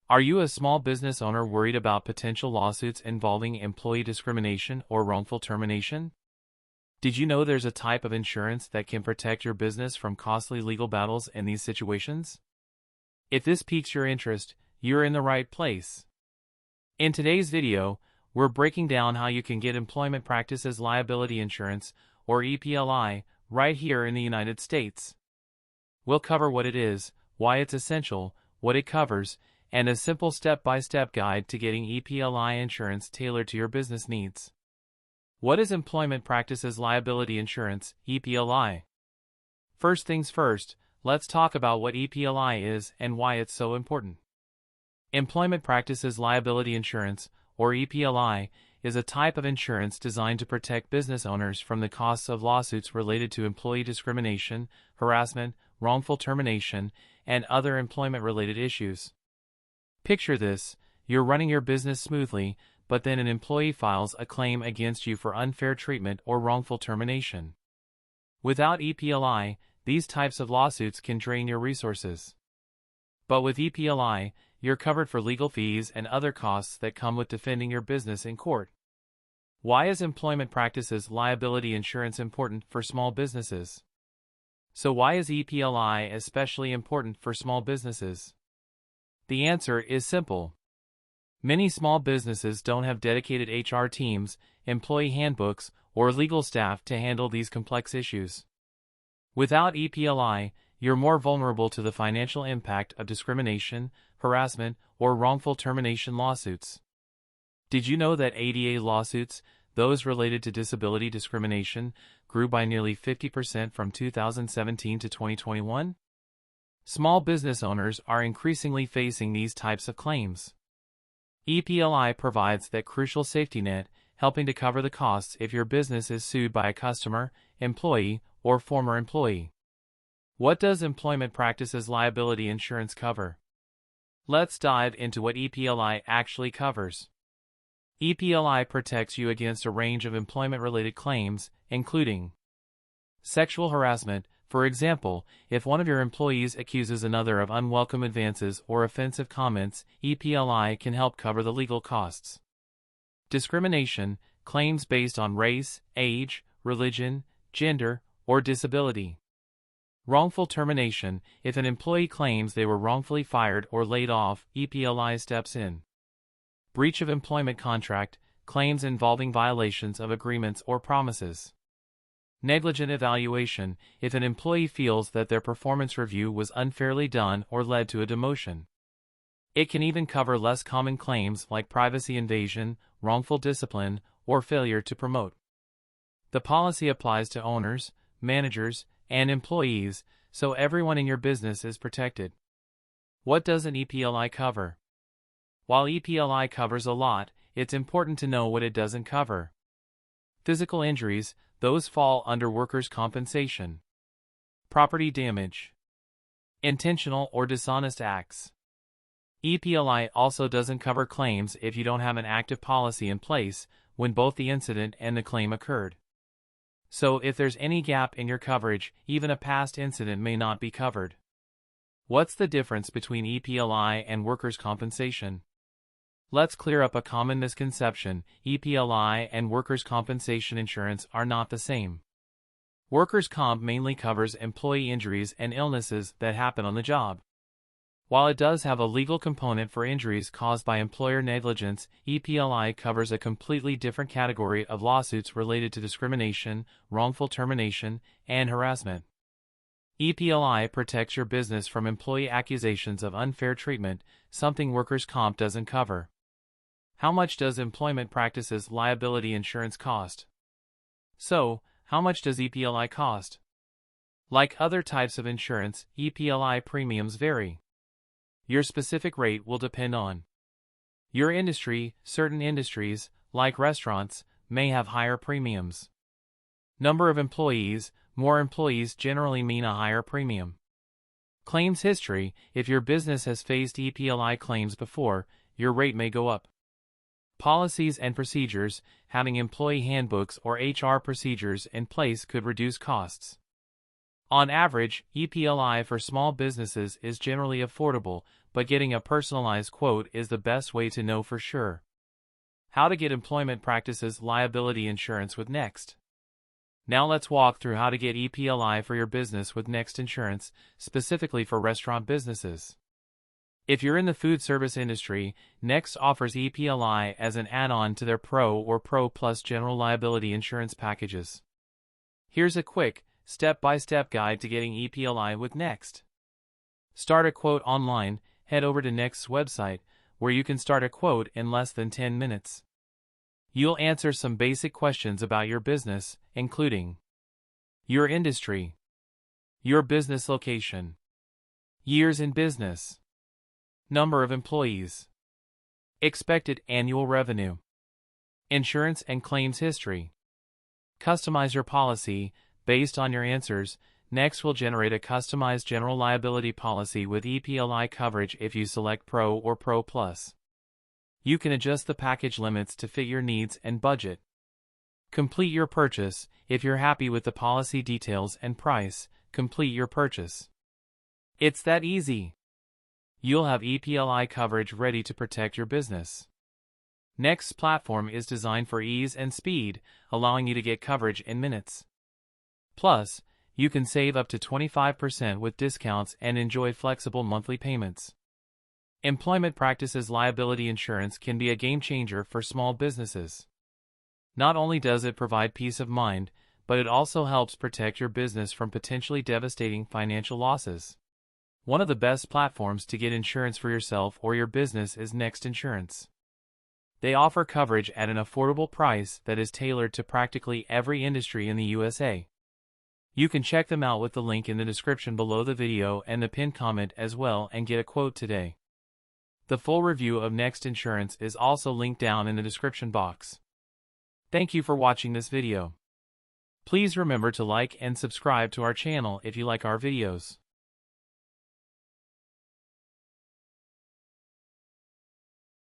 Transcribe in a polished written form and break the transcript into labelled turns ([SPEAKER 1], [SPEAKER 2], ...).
[SPEAKER 1] Are you a small business owner worried about potential lawsuits involving employee discrimination or wrongful termination? Did you know there's a type of insurance that can protect your business from costly legal battles in these situations? If this piques your interest, you're in the right place. In today's video, we're breaking down how you can get Employment Practices Liability Insurance, or EPLI, right here in the United States. We'll cover what it is, why it's essential, what it covers, and a simple step-by-step guide to getting EPLI insurance tailored to your business needs. What is Employment Practices Liability Insurance, EPLI? First things first, let's talk about what EPLI is and why it's so important. Employment Practices Liability Insurance, or EPLI, is a type of insurance designed to protect business owners from the costs of lawsuits related to employee discrimination, harassment, wrongful termination, and other employment-related issues. Picture this: you're running your business smoothly, but then an employee files a claim against you for unfair treatment or wrongful termination. Without EPLI, these types of lawsuits can drain your resources. But with EPLI, you're covered for legal fees and other costs that come with defending your business in court. Why is Employment Practices Liability Insurance important for small businesses? So why is EPLI especially important for small businesses? The answer is simple. Many small businesses don't have dedicated HR teams, employee handbooks, or legal staff to handle these complex issues. Without EPLI, you're more vulnerable to the financial impact of discrimination, harassment, or wrongful termination lawsuits. Did you know that ADA lawsuits, those related to disability discrimination, grew by nearly 50% from 2017 to 2021? Small business owners are increasingly facing these types of claims. EPLI provides that crucial safety net, helping to cover the costs if your business is sued by a customer, employee, or former employee. What does Employment Practices Liability Insurance cover? Let's dive into what EPLI actually covers. EPLI protects you against a range of employment-related claims, including sexual harassment. For example, if one of your employees accuses another of unwelcome advances or offensive comments, EPLI can help cover the legal costs. Discrimination, claims based on race, age, religion, gender, or disability. Wrongful termination, if an employee claims they were wrongfully fired or laid off, EPLI steps in. Breach of employment contract, claims involving violations of agreements or promises. Negligent evaluation, if an employee feels that their performance review was unfairly done or led to a demotion. It can even cover less common claims like privacy invasion, wrongful discipline, or failure to promote. The policy applies to owners, managers, and employees, so everyone in your business is protected. What does an EPLI cover? While EPLI covers a lot, it's important to know what it doesn't cover. Physical injuries, those fall under workers' compensation. Property damage. Intentional or dishonest acts. EPLI also doesn't cover claims if you don't have an active policy in place when both the incident and the claim occurred. So if there's any gap in your coverage, even a past incident may not be covered. What's the difference between EPLI and workers' compensation? Let's clear up a common misconception: EPLI and workers' compensation insurance are not the same. Workers' comp mainly covers employee injuries and illnesses that happen on the job. While it does have a legal component for injuries caused by employer negligence, EPLI covers a completely different category of lawsuits related to discrimination, wrongful termination, and harassment. EPLI protects your business from employee accusations of unfair treatment, something workers' comp doesn't cover. How much does Employment Practices Liability Insurance cost? So, how much does EPLI cost? Like other types of insurance, EPLI premiums vary. Your specific rate will depend on your industry. Certain industries, like restaurants, may have higher premiums. Number of employees, more employees generally mean a higher premium. Claims history, if your business has faced EPLI claims before, your rate may go up. Policies and procedures, having employee handbooks or HR procedures in place could reduce costs. On average, EPLI for small businesses is generally affordable, but getting a personalized quote is the best way to know for sure. How to get Employment Practices Liability Insurance with Next. Now let's walk through how to get EPLI for your business with Next Insurance, specifically for restaurant businesses. If you're in the food service industry, Next offers EPLI as an add-on to their Pro or Pro Plus general liability insurance packages. Here's a quick, step-by-step guide to getting EPLI with Next. Start a quote online. Head over to Next's website, where you can start a quote in less than 10 minutes. You'll answer some basic questions about your business, including your industry, your business location, years in business, number of employees, expected annual revenue, insurance and claims history. Customize your policy. Based on your answers, Next will generate a customized general liability policy with EPLI coverage if you select Pro or Pro Plus. You can adjust the package limits to fit your needs and budget. Complete your purchase. If you're happy with the policy details and price, complete your purchase. It's that easy. You'll have EPLI coverage ready to protect your business. Next's platform is designed for ease and speed, allowing you to get coverage in minutes. Plus, you can save up to 25% with discounts and enjoy flexible monthly payments. Employment Practices Liability Insurance can be a game changer for small businesses. Not only does it provide peace of mind, but it also helps protect your business from potentially devastating financial losses. One of the best platforms to get insurance for yourself or your business is Next Insurance. They offer coverage at an affordable price that is tailored to practically every industry in the USA. You can check them out with the link in the description below the video and the pinned comment as well and get a quote today. The full review of Next Insurance is also linked down in the description box. Thank you for watching this video. Please remember to like and subscribe to our channel if you like our videos.